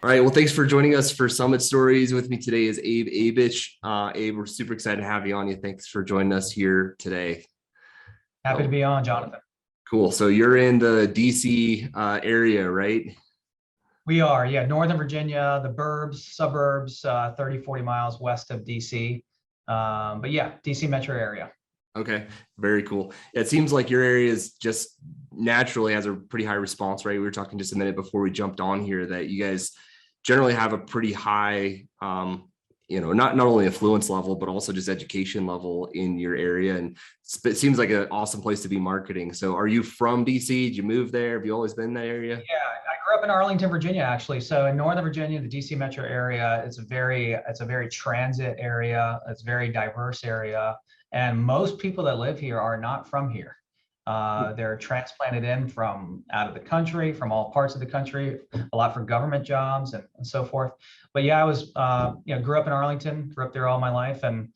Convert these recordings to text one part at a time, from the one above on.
All right. Well, thanks for joining us for Summit Stories. With me today is Abe Abich. Abe, we're super excited to have you on. Thanks for joining us here today. Happy to be on, Jonathan. Cool. So you're in the DC area, right? We are, yeah, Northern Virginia, the burbs, suburbs, 30, 40 miles west of DC. But yeah, DC metro area. Okay, very cool. It seems like your area is just naturally has a pretty high response rate. We were talking just a minute before we jumped on here that you guys generally have a pretty high, not only affluence level, but also just education level in your area. And it seems like an awesome place to be marketing. So are you from DC? Did you move there? Have you always been in that area? Yeah, I grew up in Arlington, Virginia, actually. So in Northern Virginia, the DC metro area, it's a very transit area. It's a very diverse area. And most people that live here are not from here. They're transplanted in from out of the country, from all parts of the country, a lot for government jobs and so forth. But yeah, I was, grew up in Arlington, grew up there all my life. And,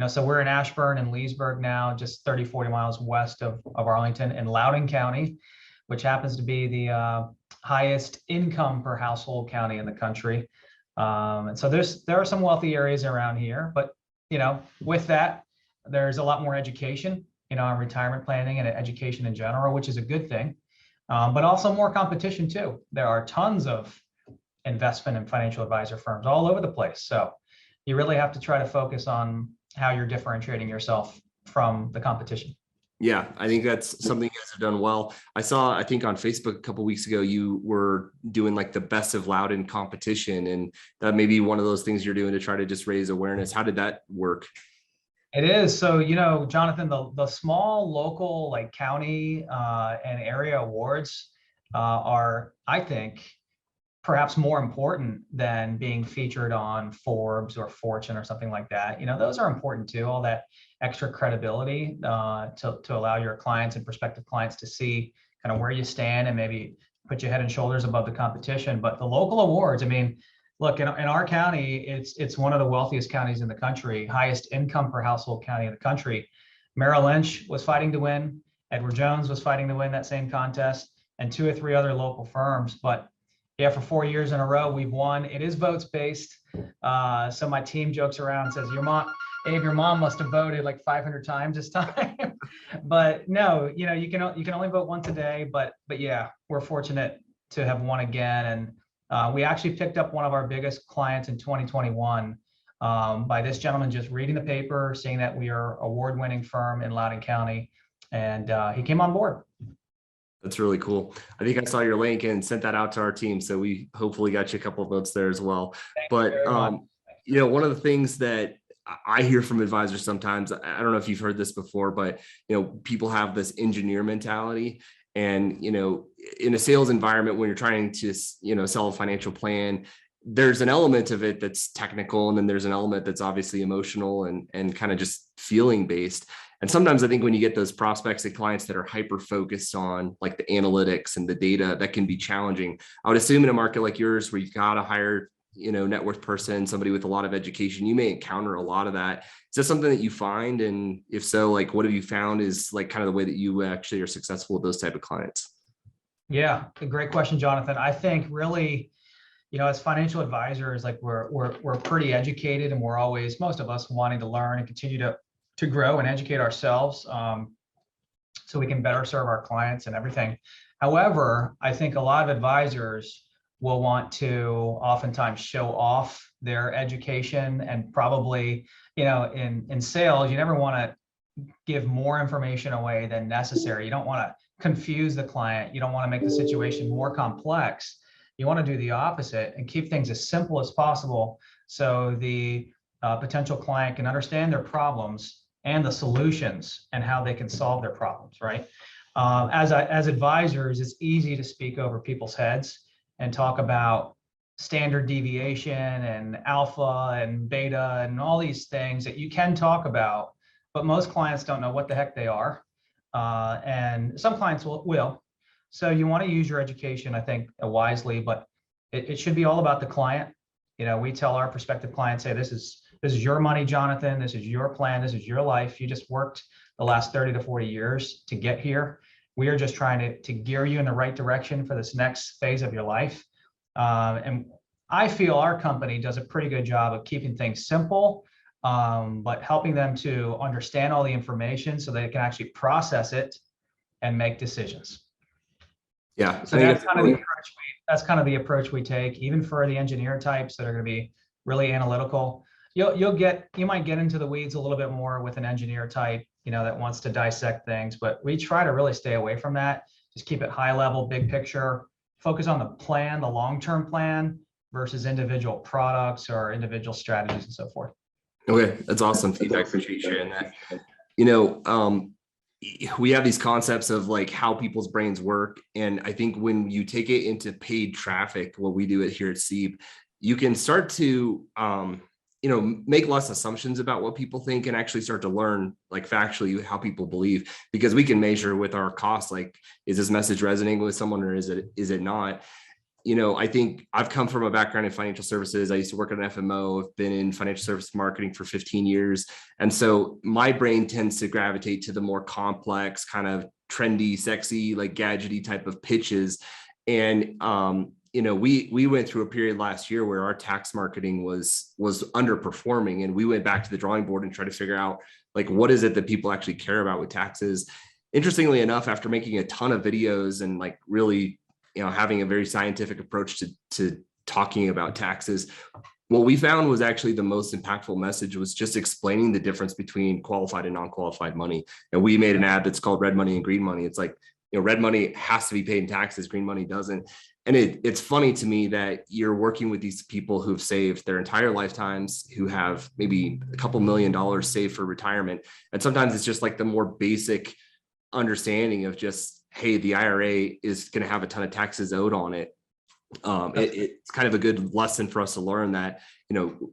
so we're in Ashburn and Leesburg now, just 30, 40 miles west of Arlington in Loudon County, which happens to be the highest income per household county in the country. And so there are some wealthy areas around here, but, with that, there's a lot more education, on retirement planning and education in general, which is a good thing, but also more competition too. There are tons of investment and financial advisor firms all over the place. So you really have to try to focus on how you're differentiating yourself from the competition. Yeah, I think that's something you guys have done well. I think on Facebook a couple of weeks ago, you were doing like the best of Loudon competition, and that may be one of those things you're doing to try to just raise awareness. How did that work? It is. So, Jonathan, the small local like county and area awards are, I think, perhaps more important than being featured on Forbes or Fortune or something like that. Those are important too, all that extra credibility to allow your clients and prospective clients to see kind of where you stand and maybe put your head and shoulders above the competition. But the local awards, look, in our county, it's one of the wealthiest counties in the country, highest income per household county in the country. Merrill Lynch was fighting to win. Edward Jones was fighting to win that same contest, and 2 or 3 other local firms. But yeah, for 4 years in a row, we've won. It is votes based. So my team jokes around and says, Abe, your mom must have voted like 500 times this time. But no, you can only vote once a day. But yeah, we're fortunate to have won again. And we actually picked up one of our biggest clients in 2021 by this gentleman just reading the paper, seeing that we are award-winning firm in Loudon County, and he came on board. That's really cool. I think I saw your link and sent that out to our team, so we hopefully got you a couple of votes there as well. But one of the things that I hear from advisors sometimes, I don't know if you've heard this before, but people have this engineer mentality. And, in a sales environment, when you're trying to, sell a financial plan, there's an element of it that's technical. And then there's an element that's obviously emotional and kind of just feeling based. And sometimes I think when you get those prospects and clients that are hyper focused on like the analytics and the data, that can be challenging. I would assume in a market like yours, where you've got to hire net worth person, somebody with a lot of education, you may encounter a lot of that. Is that something that you find? And if so, like, what have you found is like kind of the way that you actually are successful with those type of clients? Yeah, a great question, Jonathan. I think really, as financial advisors, like we're pretty educated, and we're always, most of us, wanting to learn and continue to grow and educate ourselves so we can better serve our clients and everything. However, I think a lot of advisors will want to oftentimes show off their education, and probably, in sales, you never want to give more information away than necessary. You don't want to confuse the client. You don't want to make the situation more complex. You want to do the opposite and keep things as simple as possible, so the potential client can understand their problems and the solutions and how they can solve their problems, right? As advisors, it's easy to speak over people's heads and talk about standard deviation and alpha and beta and all these things that you can talk about, but most clients don't know what the heck they are. And some clients will. So you want to use your education, I think, wisely, but it should be all about the client. We tell our prospective clients, hey, this is your money, Jonathan. This is your plan. This is your life. You just worked the last 30 to 40 years to get here. We are just trying to gear you in the right direction for this next phase of your life. And I feel our company does a pretty good job of keeping things simple, but helping them to understand all the information so they can actually process it and make decisions. Yeah. So that's kind of the approach we take, even for the engineer types that are going to be really analytical. You might get into the weeds a little bit more with an engineer type, that wants to dissect things, but we try to really stay away from that. Just keep it high level, big picture, focus on the plan, the long-term plan versus individual products or individual strategies and so forth. Okay, that's awesome feedback. Appreciate you sharing that. You know, we have these concepts of like how people's brains work. And I think when you take it into paid traffic, what we do it here at SEEB, you can start to, make less assumptions about what people think and actually start to learn like factually how people believe, because we can measure with our costs, like, is this message resonating with someone or is it not? I think I've come from a background in financial services. I used to work at an FMO. I've been in financial service marketing for 15 years. And so my brain tends to gravitate to the more complex, kind of trendy, sexy, like gadgety type of pitches. And, we went through a period last year where our tax marketing was underperforming. And we went back to the drawing board and tried to figure out, like, what is it that people actually care about with taxes? Interestingly enough, after making a ton of videos and like really having a very scientific approach to talking about taxes, what we found was actually the most impactful message was just explaining the difference between qualified and non-qualified money. And we made an ad that's called Red Money and Green Money. It's like, red money has to be paid in taxes, green money doesn't. And it's funny to me that you're working with these people who've saved their entire lifetimes, who have maybe a couple $1 million saved for retirement. And sometimes it's just like the more basic understanding of just, hey, the IRA is going to have a ton of taxes owed on it. It's kind of a good lesson for us to learn that,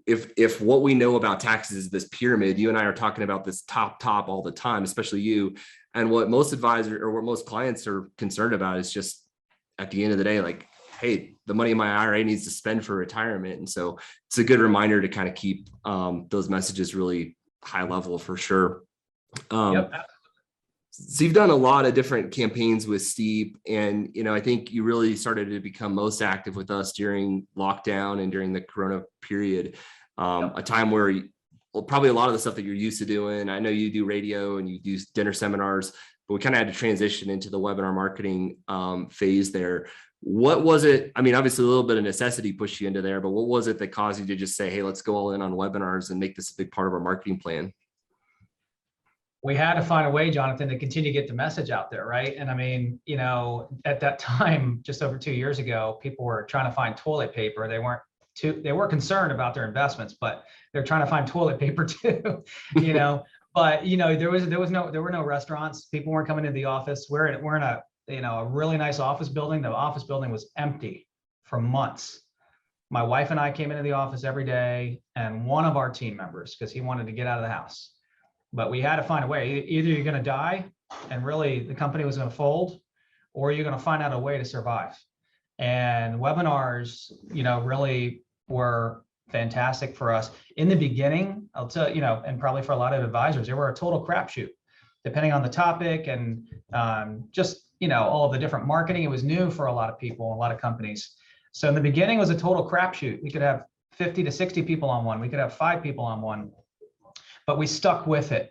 if what we know about taxes is this pyramid, you and I are talking about this top all the time, especially you. And what most advisors or what most clients are concerned about is just at the end of the day, like, hey, the money in my IRA needs to spend for retirement. And so it's a good reminder to kind of keep those messages really high level for sure. Yep. So you've done a lot of different campaigns with SEEB, and I think you really started to become most active with us during lockdown and during the Corona period, a time where probably a lot of the stuff that you're used to doing. I know you do radio and you do dinner seminars, but we kind of had to transition into the webinar marketing phase there. What was it? I mean, obviously a little bit of necessity pushed you into there, but what was it that caused you to just say, hey, let's go all in on webinars and make this a big part of our marketing plan? We had to find a way, Jonathan, to continue to get the message out there, right? And I mean, at that time, just over 2 years ago, people were trying to find toilet paper. They were concerned about their investments, but they're trying to find toilet paper too, But there were no restaurants. People weren't coming into the office. We're in a really nice office building. The office building was empty for months. My wife and I came into the office every day, and one of our team members, because he wanted to get out of the house. But we had to find a way. Either you're going to die and really the company was going to fold, or you're going to find out a way to survive. And webinars, really were fantastic for us. In the beginning, I'll tell you, and probably for a lot of advisors, they were a total crapshoot, depending on the topic and just, all of the different marketing. It was new for a lot of people, a lot of companies. So in the beginning, it was a total crapshoot. We could have 50 to 60 people on one. We could have 5 people on one. But we stuck with it.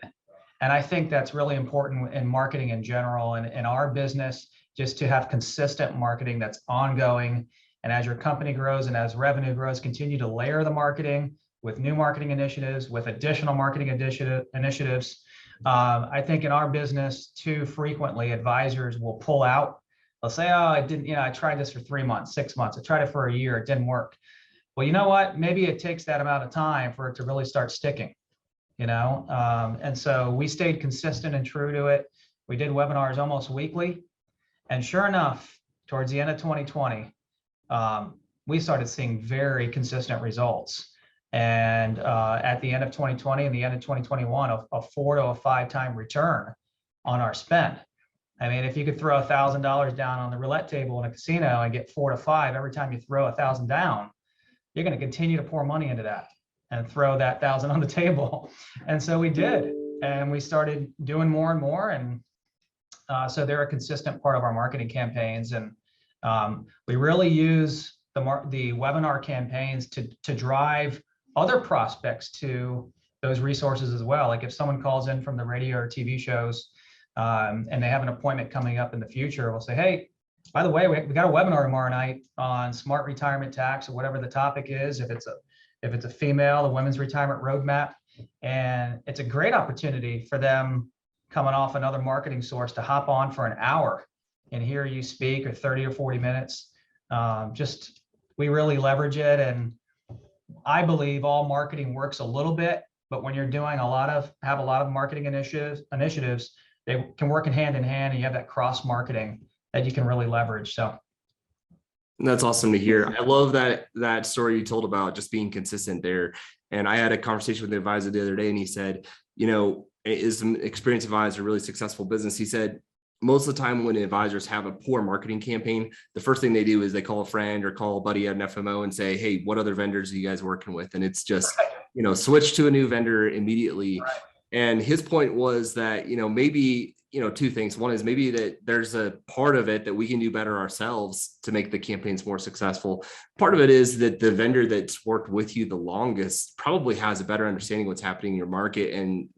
And I think that's really important in marketing in general and in our business, just to have consistent marketing that's ongoing. And as your company grows and as revenue grows, continue to layer the marketing with new marketing initiatives, with additional marketing initiatives. I think in our business, too frequently, advisors will pull out. They'll say, oh, I tried this for 3 months, 6 months. I tried it for a year. It didn't work. Well, you know what? Maybe it takes that amount of time for it to really start sticking. And so we stayed consistent and true to it. We did webinars almost weekly. And sure enough, towards the end of 2020, we started seeing very consistent results. And at the end of 2020 and the end of 2021, a 4 to 5 time return on our spend. I mean, if you could throw $1,000 down on the roulette table in a casino and get 4 to 5 every time you throw 1,000 down, you're going to continue to pour money into that and throw that 1,000 on the table. And so we did, and we started doing more and more. And so they're a consistent part of our marketing campaigns. And we really use the webinar campaigns to drive other prospects to those resources as well. Like if someone calls in from the radio or TV shows and they have an appointment coming up in the future, we'll say, hey, by the way, we got a webinar tomorrow night on smart retirement tax or whatever the topic is. If it's a female, the women's retirement roadmap, and it's a great opportunity for them coming off another marketing source to hop on for an hour and hear you speak, or 30 or 40 minutes. We really leverage it. And I believe all marketing works a little bit, but when you're doing have a lot of marketing initiatives, they can work in hand, and you have that cross marketing that you can really leverage. So that's awesome to hear. I love that story you told about just being consistent there. And I had a conversation with the advisor the other day, and he said, is an experienced advisor, really successful business. He said, most of the time when advisors have a poor marketing campaign, the first thing they do is they call a friend or call a buddy at an FMO and say, hey, what other vendors are you guys working with? And it's just, switch to a new vendor immediately. Right. And his point was that, maybe, two things. One is maybe that there's a part of it that we can do better ourselves to make the campaigns more successful. Part of it is that the vendor that's worked with you the longest probably has a better understanding of what's happening in your market and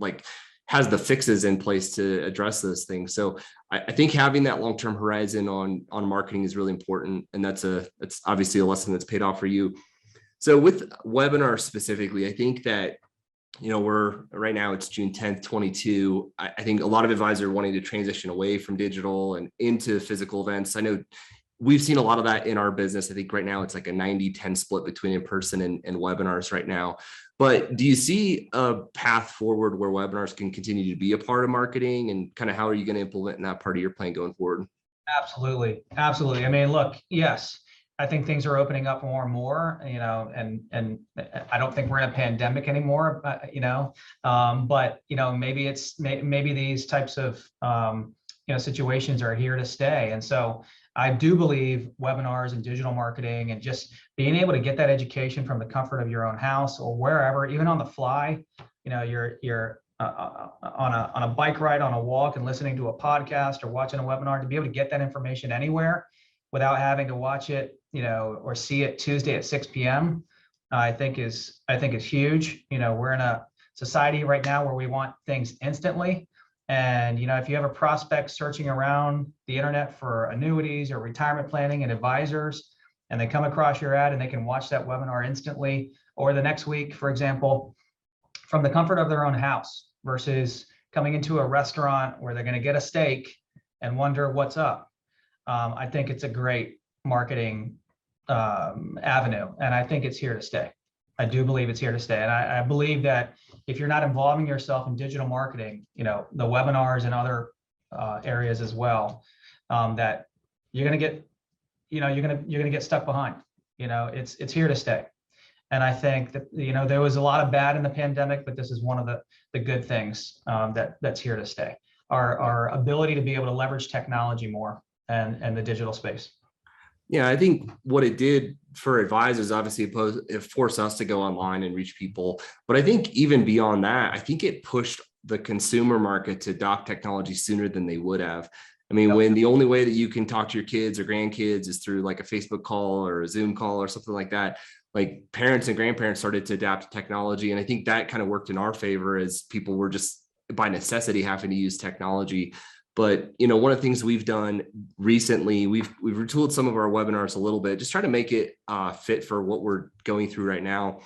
has the fixes in place to address those things. So I think having that long-term horizon on marketing is really important. And that's obviously a lesson that's paid off for you. So with webinars specifically, I think that, we're right now, it's June 10th, 22. I think a lot of advisors are wanting to transition away from digital and into physical events. I know we've seen a lot of that in our business. I think right now it's like a 90-10 split between in-person and webinars right now. But do you see a path forward where webinars can continue to be a part of marketing, and kind of how are you going to implement that part of your plan going forward? Absolutely. I mean, look, yes, I think things are opening up more and more, and I don't think we're in a pandemic anymore, but maybe these types of, situations are here to stay. And so I do believe webinars and digital marketing and just being able to get that education from the comfort of your own house or wherever, even on the fly, you're on a bike ride, on a walk, and listening to a podcast or watching a webinar, to be able to get that information anywhere without having to watch it, or see it Tuesday at 6 p.m. I think is huge. We're in a society right now where we want things instantly. And, if you have a prospect searching around the internet for annuities or retirement planning and advisors, and they come across your ad and they can watch that webinar instantly or the next week, for example, from the comfort of their own house, versus coming into a restaurant where they're going to get a steak and wonder what's up. I think it's a great marketing avenue, and I think it's here to stay. I do believe it's here to stay. And I believe that if you're not involving yourself in digital marketing, the webinars and other areas as well, that you're going to get, you're going to get stuck behind. It's here to stay. And I think that, there was a lot of bad in the pandemic, but this is one of the good things that's here to stay. Our ability to be able to leverage technology more and the digital space. Yeah, I think what it did for advisors, obviously, it forced us to go online and reach people. But I think even beyond that, I think it pushed the consumer market to adopt technology sooner than they would have. I mean, when the only way that you can talk to your kids or grandkids is through like a Facebook call or a Zoom call or something like that, like parents and grandparents started to adapt to technology. And I think that kind of worked in our favor, as people were just by necessity having to use technology. But, one of the things we've done recently, we've retooled some of our webinars a little bit, just try to make it fit for what we're going through right now.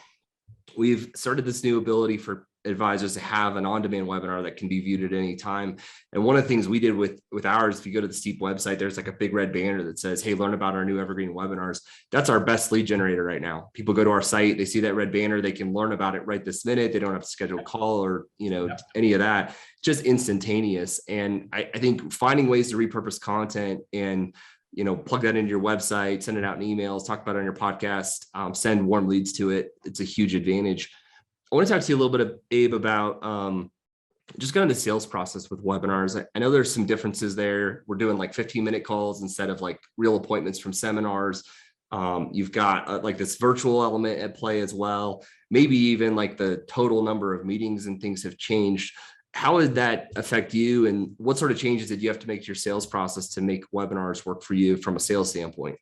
We've started this new ability for advisors to have an on-demand webinar that can be viewed at any time. And one of the things we did with ours, if you go to the Steep website, there's like a big red banner that says, hey, learn about our new evergreen webinars. That's our best lead generator right now. People go to our site, they see that red banner, they can learn about it right this minute. They don't have to schedule a call or, any of that, just instantaneous. And I think finding ways to repurpose content and, plug that into your website, send it out in emails, talk about it on your podcast, send warm leads to it. It's a huge advantage. I want to talk to you a little bit, Abe, about just kind of the sales process with webinars. I know there's some differences there. We're doing like 15-minute calls instead of like real appointments from seminars. You've got like this virtual element at play as well. Maybe even like the total number of meetings and things have changed. How did that affect you, and what sort of changes did you have to make to your sales process to make webinars work for you from a sales standpoint?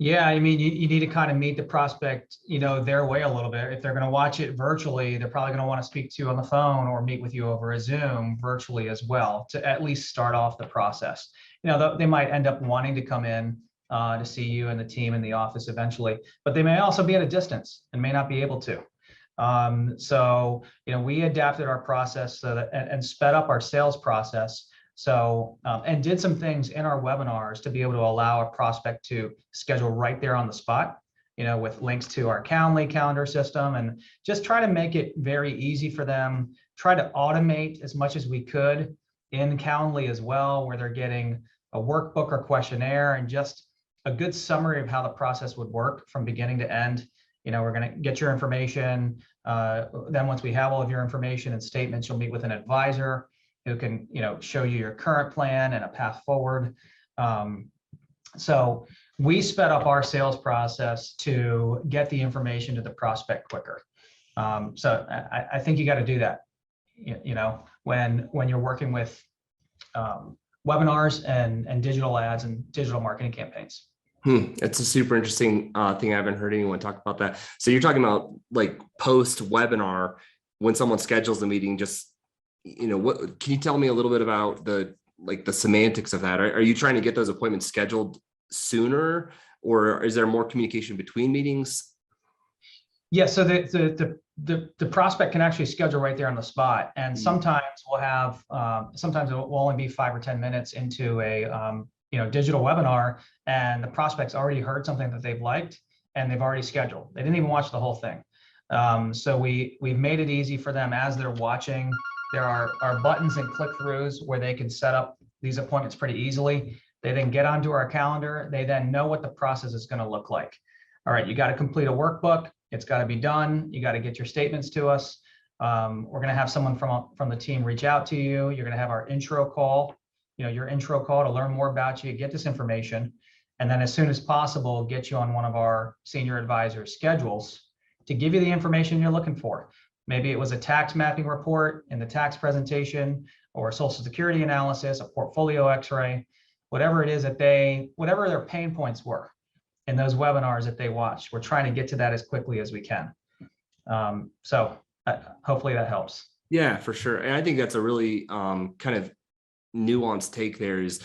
Yeah, I mean, you need to kind of meet the prospect, their way a little bit. If they're going to watch it virtually, they're probably going to want to speak to you on the phone or meet with you over a Zoom virtually as well to at least start off the process. They might end up wanting to come in to see you and the team in the office eventually, but they may also be at a distance and may not be able to. We adapted our process so that and sped up our sales process. So, and did some things in our webinars to be able to allow a prospect to schedule right there on the spot, with links to our Calendly calendar system, and just try to make it very easy for them. Try to automate as much as we could in Calendly as well, where they're getting a workbook or questionnaire and just a good summary of how the process would work from beginning to end. We're going to get your information. Then once we have all of your information and statements, you'll meet with an advisor who can, show you your current plan and a path forward. So we sped up our sales process to get the information to the prospect quicker. So I think you got to do that, when you're working with webinars and digital ads and digital marketing campaigns. It's a super interesting thing. I haven't heard anyone talk about that. So you're talking about like post webinar when someone schedules a meeting, just, what can you tell me a little bit about the semantics of that? Are you trying to get those appointments scheduled sooner, or is there more communication between meetings? Yeah, so the prospect can actually schedule right there on the spot, and sometimes we'll have sometimes it will only be 5 or 10 minutes into a digital webinar, and the prospect's already heard something that they've liked and they've already scheduled. They didn't even watch the whole thing. So we've made it easy for them as they're watching. There are buttons and click-throughs where they can set up these appointments pretty easily. They then get onto our calendar. They then know what the process is going to look like. All right, you got to complete a workbook. It's got to be done. You got to get your statements to us. We're going to have someone from the team reach out to you. You're going to have our intro call, your intro call to learn more about you, get this information, and then as soon as possible, get you on one of our senior advisors' schedules to give you the information you're looking for. Maybe it was a tax mapping report in the tax presentation, or a Social Security analysis, a portfolio x-ray, whatever it is whatever their pain points were in those webinars that they watched. We're trying to get to that as quickly as we can. So hopefully that helps. Yeah, for sure. And I think that's a really kind of nuanced take there is,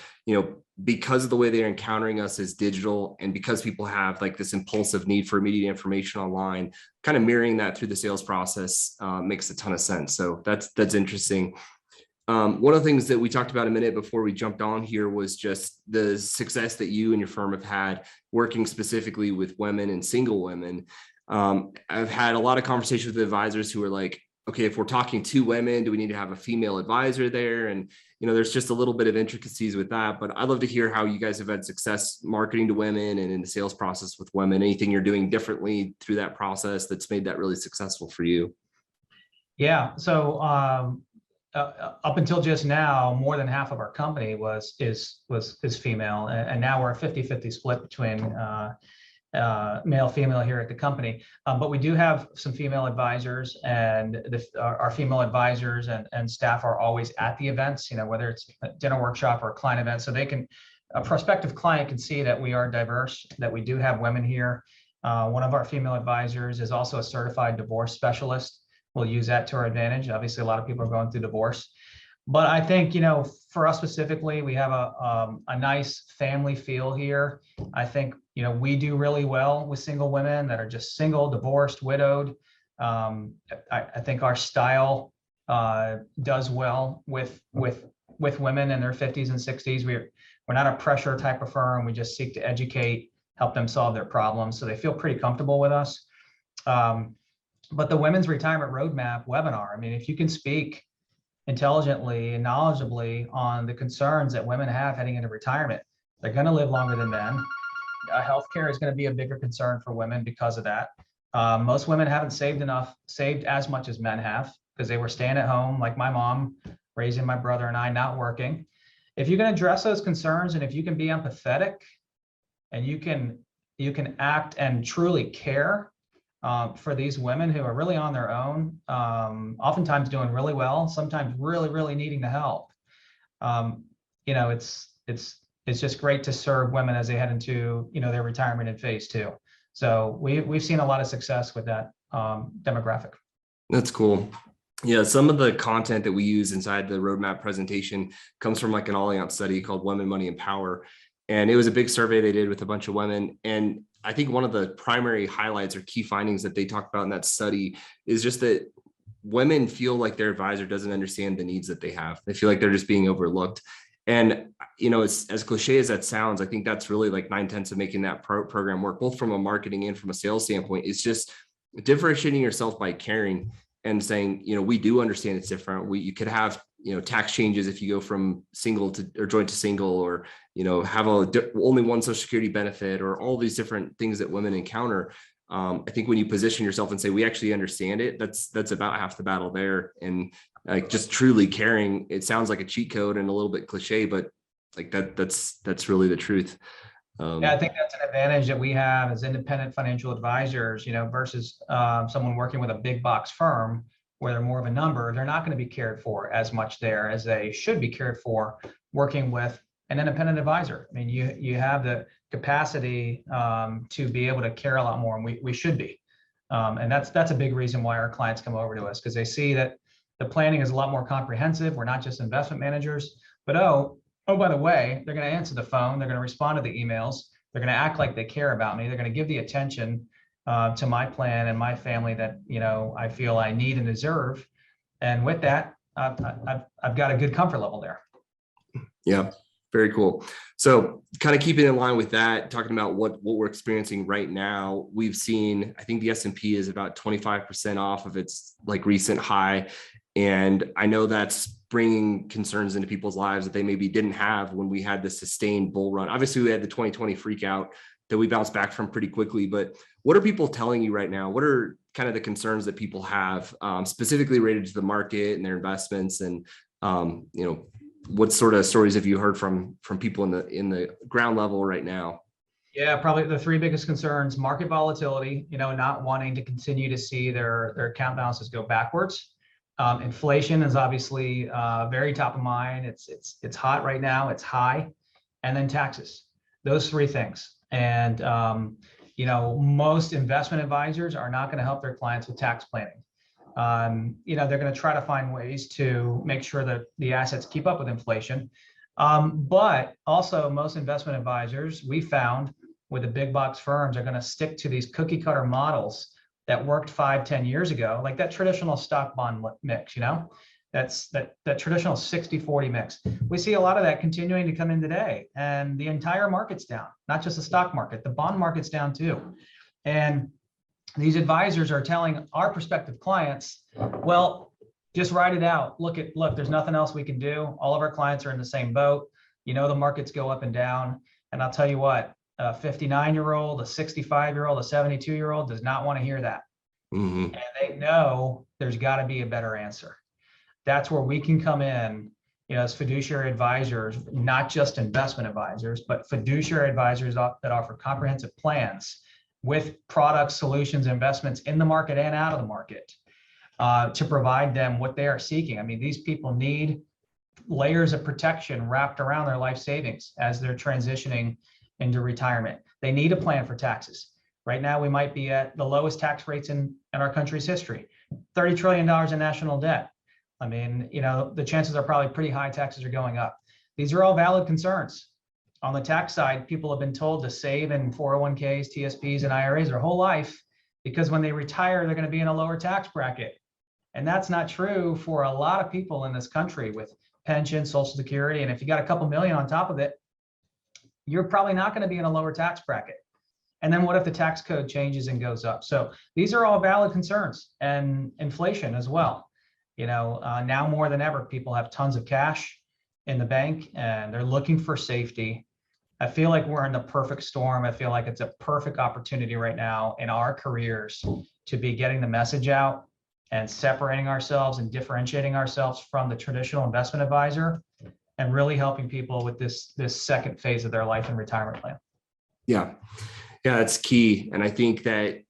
because of the way they're encountering us as digital, and because people have like this impulsive need for immediate information online, kind of mirroring that through the sales process makes a ton of sense. So that's interesting. One of the things that we talked about a minute before we jumped on here was just the success that you and your firm have had working specifically with women and single women. I've had a lot of conversations with advisors who are like, okay, if we're talking to women, do we need to have a female advisor there? And, there's just a little bit of intricacies with that, but I'd love to hear how you guys have had success marketing to women and in the sales process with women. Anything you're doing differently through that process that's made that really successful for you? Yeah. So up until just now, more than half of our company is female, and now we're a 50-50 split between male, female here at the company. But we do have some female advisors, and our female advisors and staff are always at the events, whether it's a dinner workshop or a client event. So a prospective client can see that we are diverse, that we do have women here. One of our female advisors is also a certified divorce specialist. We'll use that to our advantage. Obviously, a lot of people are going through divorce. But I think, for us specifically, we have a nice family feel here. I think, we do really well with single women that are just single, divorced, widowed. I think our style does well with women in their 50s and 60s. We're not a pressure type of firm. We just seek to educate, help them solve their problems. So they feel pretty comfortable with us. But the Women's Retirement Roadmap webinar, I mean, if you can speak intelligently and knowledgeably on the concerns that women have heading into retirement, they're going to live longer than men. Healthcare is going to be a bigger concern for women because of that. Most women haven't saved as much as men have, because they were staying at home, like my mom, raising my brother and I, not working. If you can address those concerns, and if you can be empathetic, and you can act and truly care for these women who are really on their own, oftentimes doing really well, sometimes really, really needing the help. it's just great to serve women as they head into, their retirement in phase two. So we've seen a lot of success with that demographic. That's cool. Yeah, some of the content that we use inside the roadmap presentation comes from like an Allianz study called Women, Money, and Power. And it was a big survey they did with a bunch of women. And I think one of the primary highlights or key findings that they talked about in that study is just that women feel like their advisor doesn't understand the needs that they have. They feel like they're just being overlooked. And, it's as cliche as that sounds, I think that's really like 9/10 of making that program work, both from a marketing and from a sales standpoint. It's just differentiating yourself by caring and saying, we do understand it's different. You could have, tax changes if you go from single to or joint to single, or, have only one Social Security benefit, or all these different things that women encounter. I think when you position yourself and say, we actually understand it, that's about half the battle there. And like just truly caring, it sounds like a cheat code and a little bit cliche, but like that's really the truth. Yeah, I think that's an advantage that we have as independent financial advisors, versus someone working with a big box firm where they're more of a number. They're not going to be cared for as much there as they should be cared for working with an independent advisor. I mean, you have the capacity to be able to care a lot more, and we should be. And that's a big reason why our clients come over to us, because they see that the planning is a lot more comprehensive. We're not just investment managers, but oh, by the way, they're going to answer the phone. They're going to respond to the emails. They're going to act like they care about me. They're going to give the attention to my plan and my family that, I feel I need and deserve. And with that, I've got a good comfort level there. Yeah, very cool. So kind of keeping in line with that, talking about what we're experiencing right now, we've seen, I think the S&P is about 25% off of its like recent high. And I know that's bringing concerns into people's lives that they maybe didn't have when we had the sustained bull run. Obviously, we had the 2020 freak out that we bounced back from pretty quickly. But what are people telling you right now? What are kind of the concerns that people have specifically related to the market and their investments? And, what sort of stories have you heard from people in the ground level right now? Yeah, probably the three biggest concerns: market volatility, not wanting to continue to see their account balances go backwards. Inflation is obviously very top of mind. It's hot right now. It's high. And then taxes. Those three things. And most investment advisors are not going to help their clients with tax planning. They're going to try to find ways to make sure that the assets keep up with inflation. But also, most investment advisors, we found with the big box firms, are going to stick to these cookie cutter models that worked 5-10 years ago, like that traditional stock bond mix, that's that traditional 60-40 mix. We see a lot of that continuing to come in today, and the entire market's down, not just the stock market, the bond market's down too. And these advisors are telling our prospective clients, well, just ride it out. Look, there's nothing else we can do. All of our clients are in the same boat. The markets go up and down. And I'll tell you what, a 59-year-old, a 65-year-old, a 72-year-old does not want to hear that. Mm-hmm. And they know there's got to be a better answer. That's where we can come in, as fiduciary advisors, not just investment advisors, but fiduciary advisors that offer comprehensive plans with products, solutions, investments in the market and out of the market to provide them what they are seeking. I mean, these people need layers of protection wrapped around their life savings as they're transitioning into retirement. They need a plan for taxes. Right now, we might be at the lowest tax rates in our country's history, $30 trillion in national debt. I mean, the chances are probably pretty high taxes are going up. These are all valid concerns. On the tax side, people have been told to save in 401ks, TSPs, and IRAs their whole life because when they retire, they're going to be in a lower tax bracket. And that's not true for a lot of people in this country with pension, Social Security. And if you got a couple million on top of it, you're probably not going to be in a lower tax bracket. And then what if the tax code changes and goes up? So these are all valid concerns, and inflation as well. Now more than ever, people have tons of cash in the bank and they're looking for safety. I feel like we're in the perfect storm. I feel like it's a perfect opportunity right now in our careers to be getting the message out and separating ourselves and differentiating ourselves from the traditional investment advisor and really helping people with this second phase of their life and retirement plan. Yeah, it's key. And I think that,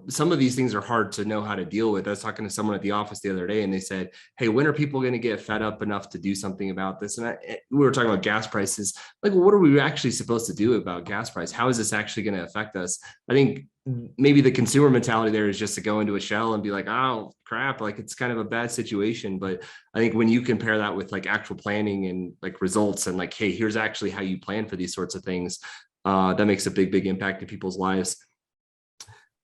some of these things are hard to know how to deal with. I was talking to someone at the office the other day and they said, hey, when are people going to get fed up enough to do something about this? And we were talking about gas prices. Like, well, what are we actually supposed to do about gas price? How is this actually going to affect us? I think maybe the consumer mentality there is just to go into a shell and be like, oh crap, like it's kind of a bad situation. But I think when you compare that with like actual planning and like results and like, hey, here's actually how you plan for these sorts of things, that makes a big impact in people's lives.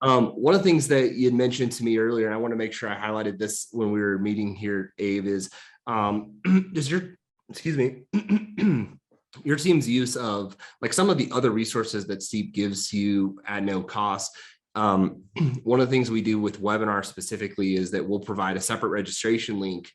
One of the things that you had mentioned to me earlier, and I want to make sure I highlighted this when we were meeting here, Abe, is does your, excuse me, your team's use of like some of the other resources that Steep gives you at no cost. One of the things we do with webinar specifically is that we'll provide a separate registration link.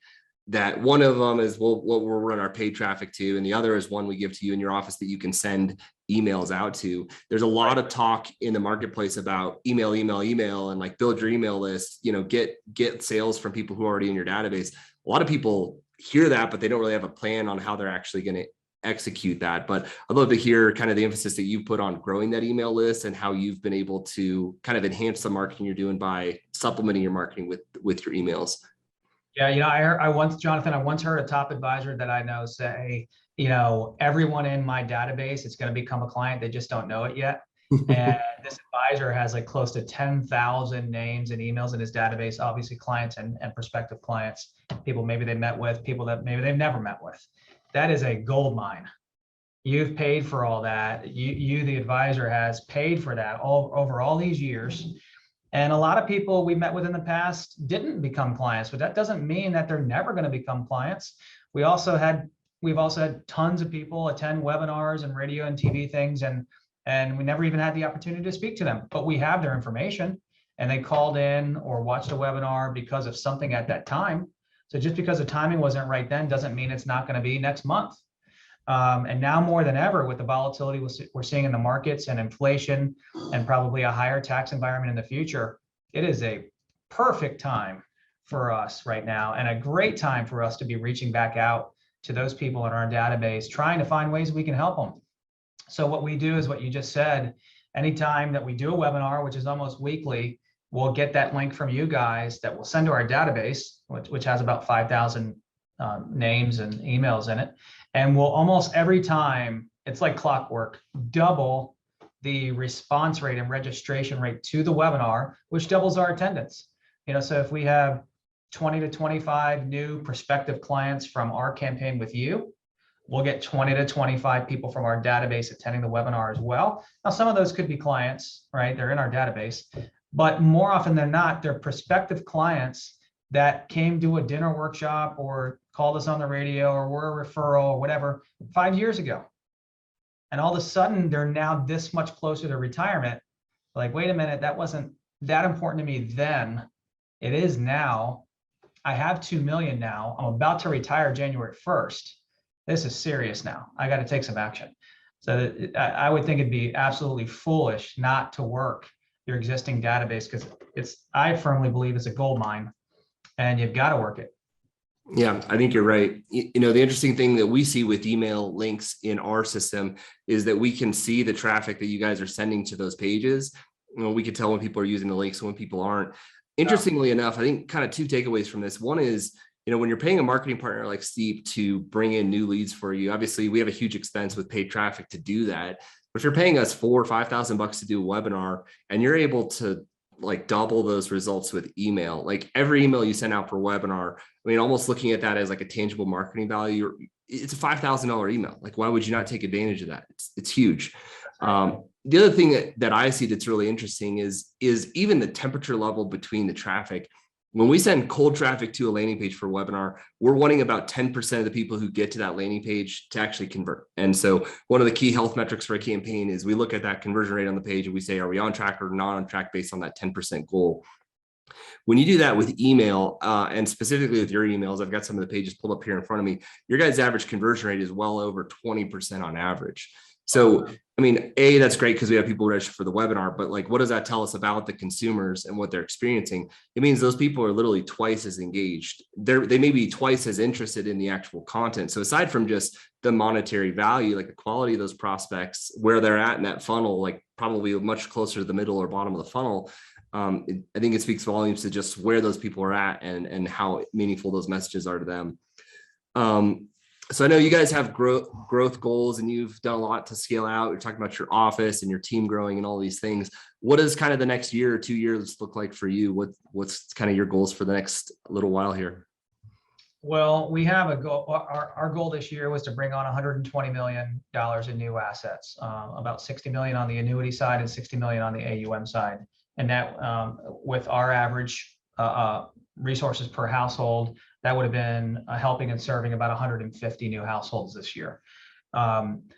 That one of them is what we'll run our paid traffic to, and the other is one we give to you in your office that you can send emails out to. There's a lot of talk in the marketplace about email, and like build your email list, get sales from people who are already in your database. A lot of people hear that, but they don't really have a plan on how they're actually going to execute that. But I'd love to hear kind of the emphasis that you put on growing that email list and how you've been able to kind of enhance the marketing you're doing by supplementing your marketing with your emails. Yeah, I once heard a top advisor that I know say, everyone in my database is going to become a client. They just don't know it yet. And this advisor has like close to 10,000 names and emails in his database, obviously clients and prospective clients, people maybe they met with, people that maybe they've never met with. That is a gold mine. You've paid for all that. You, the advisor, has paid for that over all these years. And a lot of people we met with in the past didn't become clients, but that doesn't mean that they're never going to become clients. We've also had tons of people attend webinars and radio and TV things, and we never even had the opportunity to speak to them, but we have their information and they called in or watched a webinar because of something at that time. So just because the timing wasn't right then doesn't mean it's not going to be next month. And now more than ever, with the volatility we're seeing in the markets and inflation and probably a higher tax environment in the future, it is a perfect time for us right now and a great time for us to be reaching back out to those people in our database, trying to find ways we can help them. So what we do is what you just said. Anytime that we do a webinar, which is almost weekly, we'll get that link from you guys that we'll send to our database, which has about 5,000 names and emails in it. And we'll almost every time, it's like clockwork, double the response rate and registration rate to the webinar, which doubles our attendance. So if we have 20 to 25 new prospective clients from our campaign with you, we'll get 20 to 25 people from our database attending the webinar as well. Now, some of those could be clients, right? They're in our database, but more often than not, they're prospective clients that came to a dinner workshop or called us on the radio or were a referral or whatever 5 years ago. And all of a sudden, they're now this much closer to retirement. Like, wait a minute, that wasn't that important to me then. It is now. I have 2 million now. I'm about to retire January 1st. This is serious now. I got to take some action. So I would think it'd be absolutely foolish not to work your existing database, because I firmly believe it's a gold mine and you've got to work it. Yeah, I think you're right. The interesting thing that we see with email links in our system is that we can see the traffic that you guys are sending to those pages. We can tell when people are using the links and when people aren't. Interestingly enough, I think kind of two takeaways from this. One is, when you're paying a marketing partner like Steep to bring in new leads for you, obviously we have a huge expense with paid traffic to do that. But if you're paying us $4,000 or $5,000 to do a webinar and you're able to like double those results with email, like every email you send out per webinar, almost looking at that as like a tangible marketing value, it's a $5,000 email. Like, why would you not take advantage of that? It's huge. The other thing that I see that's really interesting is even the temperature level between the traffic. When we send cold traffic to a landing page for a webinar, we're wanting about 10% of the people who get to that landing page to actually convert. And so one of the key health metrics for a campaign is we look at that conversion rate on the page and we say, are we on track or not on track based on that 10% goal? When you do that with email, and specifically with your emails, I've got some of the pages pulled up here in front of me, your guys' average conversion rate is well over 20% on average. So, that's great because we have people register for the webinar, but like, what does that tell us about the consumers and what they're experiencing? It means those people are literally twice as engaged. They may be twice as interested in the actual content. So aside from just the monetary value, like the quality of those prospects, where they're at in that funnel, like probably much closer to the middle or bottom of the funnel, I think it speaks volumes to just where those people are at and how meaningful those messages are to them. So I know you guys have growth goals and you've done a lot to scale out. You're talking about your office and your team growing and all these things. What does kind of the next year or 2 years look like for you? What's kind of your goals for the next little while here? Well, we have a goal. Our goal this year was to bring on $120 million in new assets, about 60 million on the annuity side and 60 million on the AUM side. And that with our average resources per household, that would have been helping and serving about 150 new households this year.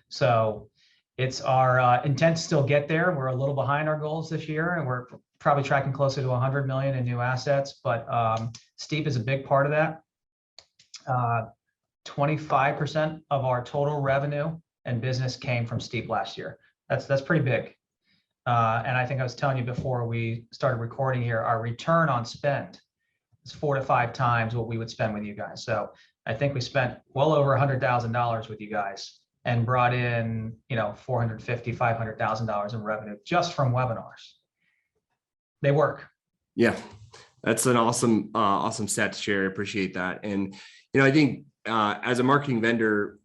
So it's our intent to still get there. We're a little behind our goals this year, and we're probably tracking closer to 100 million in new assets, but Steep is a big part of that. 25% of our total revenue and business came from Steep last year. That's pretty big. And I think I was telling you before we started recording here, our return on spend is 4 to 5 times what we would spend with you guys. So I think we spent well over $100,000 with you guys and brought in, $450,000, $500,000 in revenue just from webinars. They work. Yeah, that's an awesome stat to share. I appreciate that. And, I think as a marketing vendor,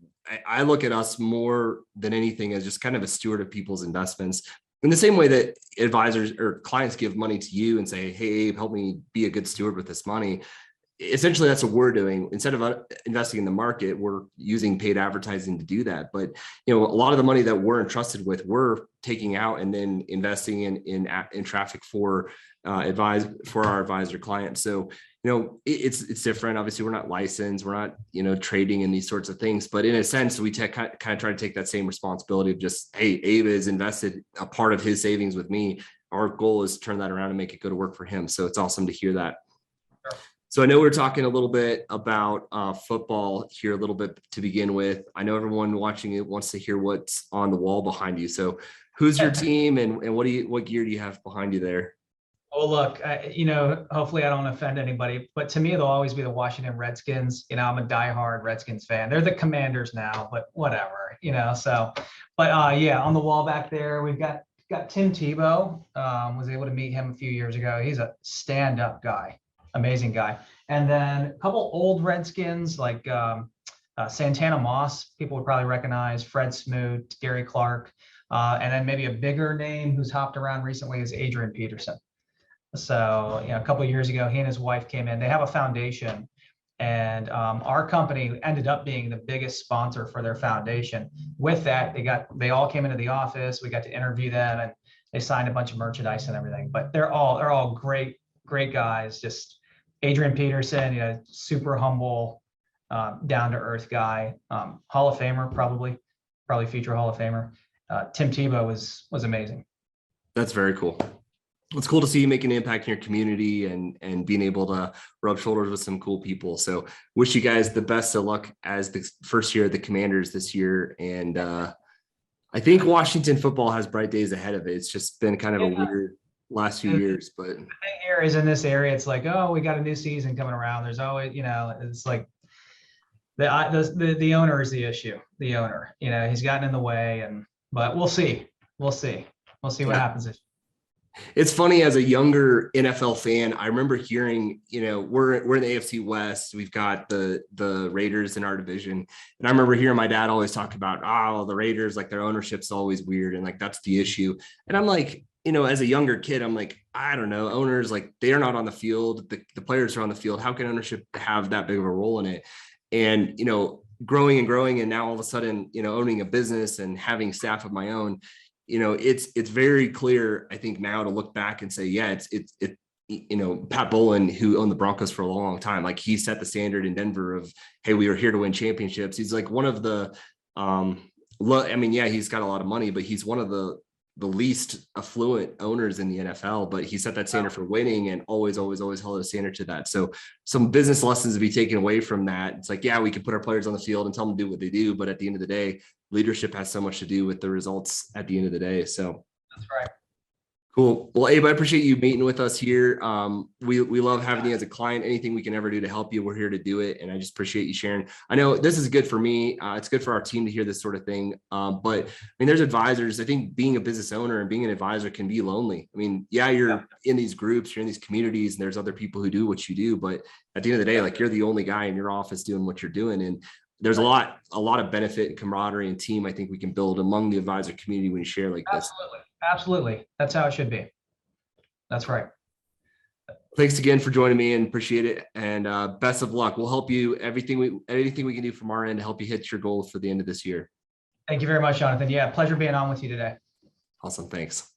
I look at us more than anything as just kind of a steward of people's investments. In the same way that advisors or clients give money to you and say, hey, Abe, help me be a good steward with this money. Essentially, that's what we're doing. Instead of investing in the market, we're using paid advertising to do that. But, a lot of the money that we're entrusted with, we're taking out and then investing in traffic for our advisor clients. So, it's different. Obviously, we're not licensed. We're not, trading in these sorts of things. But in a sense, we kind of try to take that same responsibility of just, hey, Abe has invested a part of his savings with me. Our goal is to turn that around and make it go to work for him. So it's awesome to hear that. Sure. So I know we're talking a little bit about football here a little bit to begin with. I know everyone watching it wants to hear what's on the wall behind you. So who's your team and what gear do you have behind you there? Oh, look, hopefully I don't offend anybody, but to me, they'll always be the Washington Redskins. I'm a diehard Redskins fan. They're the Commanders now, but whatever, so, but yeah, on the wall back there, we've got Tim Tebow. Was able to meet him a few years ago. He's a stand-up guy, amazing guy. And then a couple old Redskins like Santana Moss, people would probably recognize, Fred Smoot, Gary Clark, and then maybe a bigger name who's hopped around recently is Adrian Peterson. So, a couple of years ago, he and his wife came in. They have a foundation, and our company ended up being the biggest sponsor for their foundation. With that, they all came into the office. We got to interview them, and they signed a bunch of merchandise and everything. But they're all great guys. Just Adrian Peterson, super humble, down to earth guy, Hall of Famer, probably future Hall of Famer. Tim Tebow was amazing. That's very cool. It's cool to see you making an impact in your community and being able to rub shoulders with some cool people. So wish you guys the best of luck as the first year of the Commanders this year. And I think Washington football has bright days ahead of it. It's just been kind of a weird last few years, but the thing here is in this area, it's like, oh, we got a new season coming around. There's always, it's like the owner is the issue. The owner, he's gotten in the way, but we'll see what happens this year. It's funny, as a younger NFL fan, I remember hearing, we're in the AFC West. We've got the Raiders in our division. And I remember hearing my dad always talk about, the Raiders, like their ownership's always weird. And like, that's the issue. And I'm like, as a younger kid, I'm like, I don't know, owners, like they're not on the field. The players are on the field. How can ownership have that big of a role in it? And, growing and now all of a sudden, owning a business and having staff of my own, it's very clear, I think, now to look back and say, yeah, it's Pat Bowlen, who owned the Broncos for a long time, like he set the standard in Denver of, hey, we are here to win championships. He's like one of the, he's got a lot of money, but he's one of the least affluent owners in the NFL, but he set that standard for winning and always held a standard to that. So some business lessons to be taken away from that. It's like, yeah, we can put our players on the field and tell them to do what they do, but at the end of the day, leadership has so much to do with the results at the end of the day. So that's right. Cool. Well, Abe, I appreciate you meeting with us here. We love having you as a client. Anything we can ever do to help you, we're here to do it. And I just appreciate you sharing. I know this is good for me. It's good for our team to hear this sort of thing. But I mean, there's advisors. I think being a business owner and being an advisor can be lonely. I mean, yeah, you're in these groups, you're in these communities, and there's other people who do what you do. But at the end of the day, like, you're the only guy in your office doing what you're doing. And there's a lot of benefit and camaraderie and team I think we can build among the advisor community when you share like this. Absolutely. That's how it should be. That's right. Thanks again for joining me and appreciate it. And best of luck. We'll help you anything we can do from our end to help you hit your goals for the end of this year. Thank you very much, Jonathan. Yeah, pleasure being on with you today. Awesome. Thanks.